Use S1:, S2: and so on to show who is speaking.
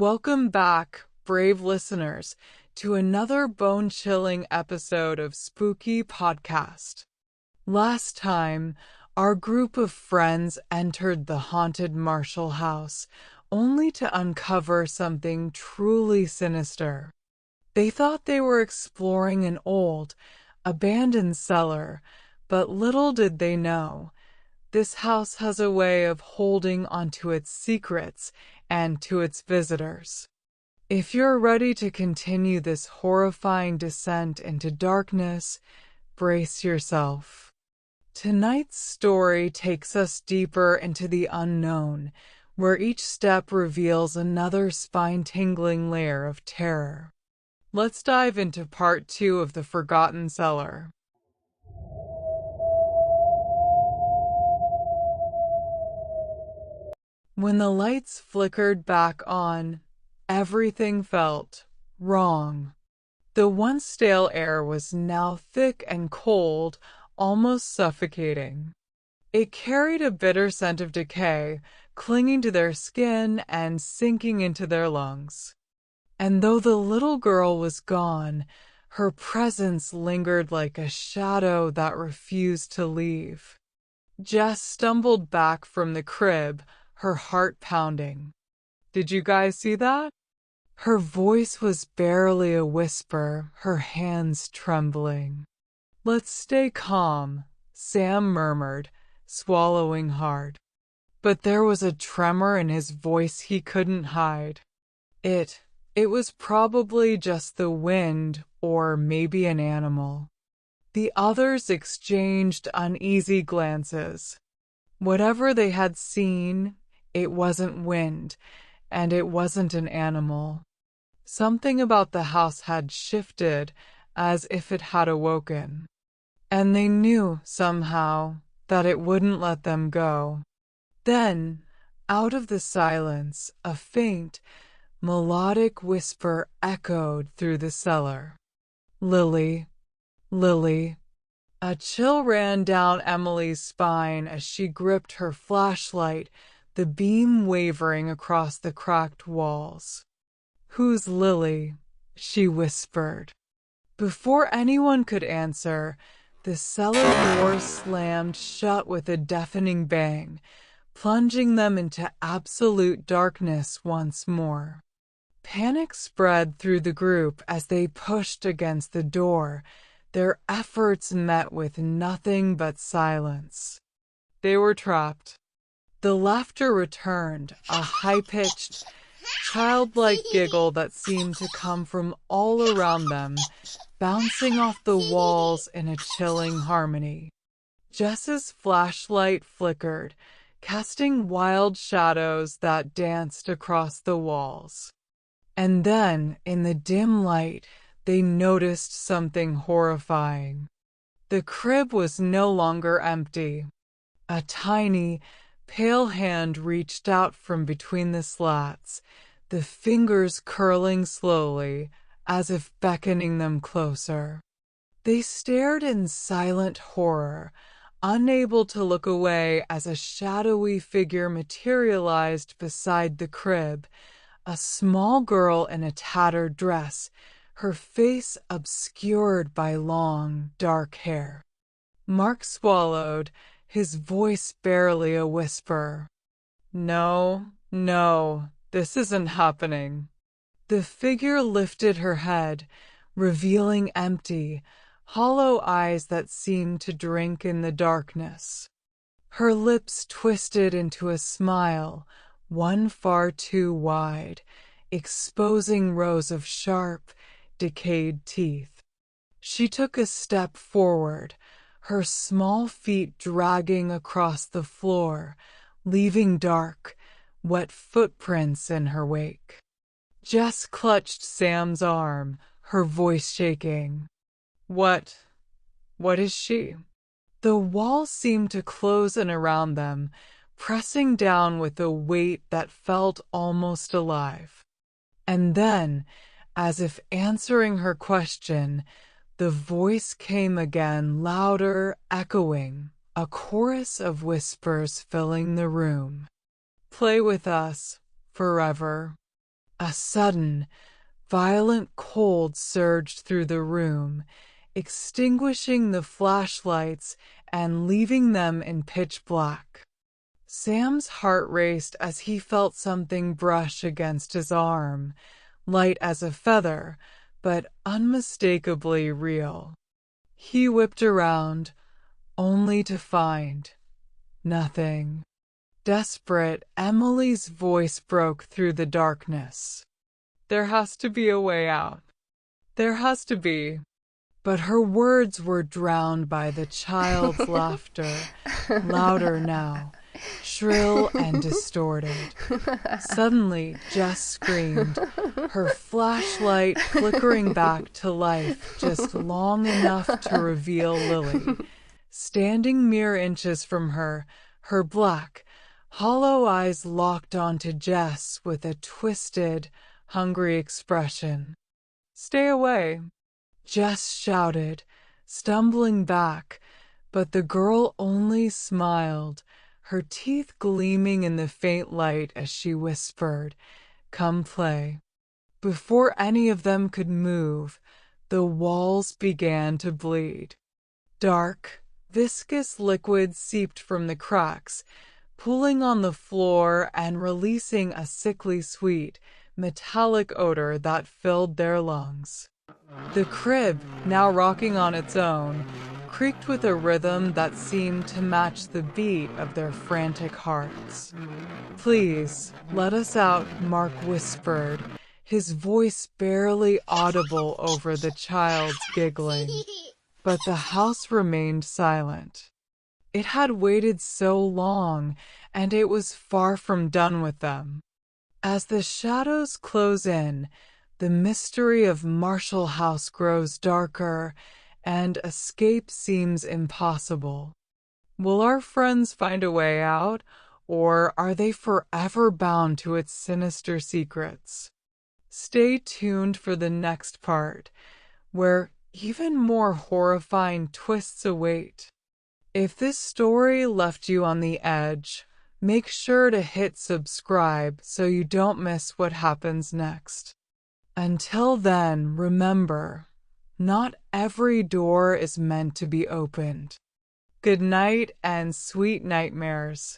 S1: Welcome back, brave listeners, to another bone-chilling episode of Spooky Podcast. Last time, our group of friends entered the haunted Marshall house, only to uncover something truly sinister. They thought they were exploring an old, abandoned cellar, but little did they know, this house has a way of holding onto its secrets and to its visitors. If you're ready to continue this horrifying descent into darkness, brace yourself. Tonight's story takes us deeper into the unknown, where each step reveals another spine-tingling layer of terror. Let's dive into part 2 of the Forgotten Cellar. When the lights flickered back on, everything felt wrong. The once stale air was now thick and cold, almost suffocating. It carried a bitter scent of decay, clinging to their skin and sinking into their lungs. And though the little girl was gone, her presence lingered like a shadow that refused to leave. Jess stumbled back from the crib, her heart pounding. Did you guys see that? Her voice was barely a whisper, her hands trembling. "Let's stay calm," Sam murmured, swallowing hard. But there was a tremor in his voice he couldn't hide. It was probably just the wind, or maybe an animal. The others exchanged uneasy glances. Whatever they had seen, it wasn't wind, and it wasn't an animal. Something about the house had shifted, as if it had awoken. And they knew, somehow, that it wouldn't let them go. Then, out of the silence, a faint, melodic whisper echoed through the cellar. "Lily, Lily." A chill ran down Emily's spine as she gripped her flashlight, the beam wavering across the cracked walls. "Who's Lily?" she whispered. Before anyone could answer, the cellar door slammed shut with a deafening bang, plunging them into absolute darkness once more. Panic spread through the group as they pushed against the door, their efforts met with nothing but silence. They were trapped. The laughter returned, a high-pitched, childlike giggle that seemed to come from all around them, bouncing off the walls in a chilling harmony. Jess's flashlight flickered, casting wild shadows that danced across the walls. And then, in the dim light, they noticed something horrifying. The crib was no longer empty. A tiny, pale hand reached out from between the slats, the fingers curling slowly, as if beckoning them closer. They stared in silent horror, unable to look away as a shadowy figure materialized beside the crib, a small girl in a tattered dress, her face obscured by long, dark hair. Mark swallowed, his voice barely a whisper. No, this isn't happening." The figure lifted her head, revealing empty, hollow eyes that seemed to drink in the darkness. Her lips twisted into a smile, one far too wide, exposing rows of sharp, decayed teeth. She took a step forward, her small feet dragging across the floor, leaving dark, wet footprints in her wake. Jess clutched Sam's arm, her voice shaking. What is she?" The wall seemed to close in around them, pressing down with a weight that felt almost alive. And then, as if answering her question, the voice came again, louder, echoing, a chorus of whispers filling the room. "Play with us, forever." A sudden, violent cold surged through the room, extinguishing the flashlights and leaving them in pitch black. Sam's heart raced as he felt something brush against his arm, light as a feather, but unmistakably real. He whipped around, only to find nothing. Desperate, Emily's voice broke through the darkness. "There has to be a way out. There has to be." But her words were drowned by the child's laughter, louder now, shrill and distorted. Suddenly, Jess screamed, her flashlight flickering back to life just long enough to reveal Lily, standing mere inches from her, her black, hollow eyes locked onto Jess with a twisted, hungry expression. "Stay away," Jess shouted, stumbling back, but the girl only smiled, her teeth gleaming in the faint light as she whispered, "Come play." Before any of them could move, the walls began to bleed. Dark, viscous liquid seeped from the cracks, pooling on the floor and releasing a sickly sweet, metallic odor that filled their lungs. The crib, now rocking on its own, creaked with a rhythm that seemed to match the beat of their frantic hearts. "Please, let us out," Mark whispered, his voice barely audible over the child's giggling. But the house remained silent. It had waited so long, and it was far from done with them. As the shadows close in, the mystery of Marshall House grows darker, and escape seems impossible. Will our friends find a way out, or are they forever bound to its sinister secrets? Stay tuned for the next part, where even more horrifying twists await. If this story left you on the edge, make sure to hit subscribe so you don't miss what happens next. Until then, remember, not every door is meant to be opened. Good night and sweet nightmares.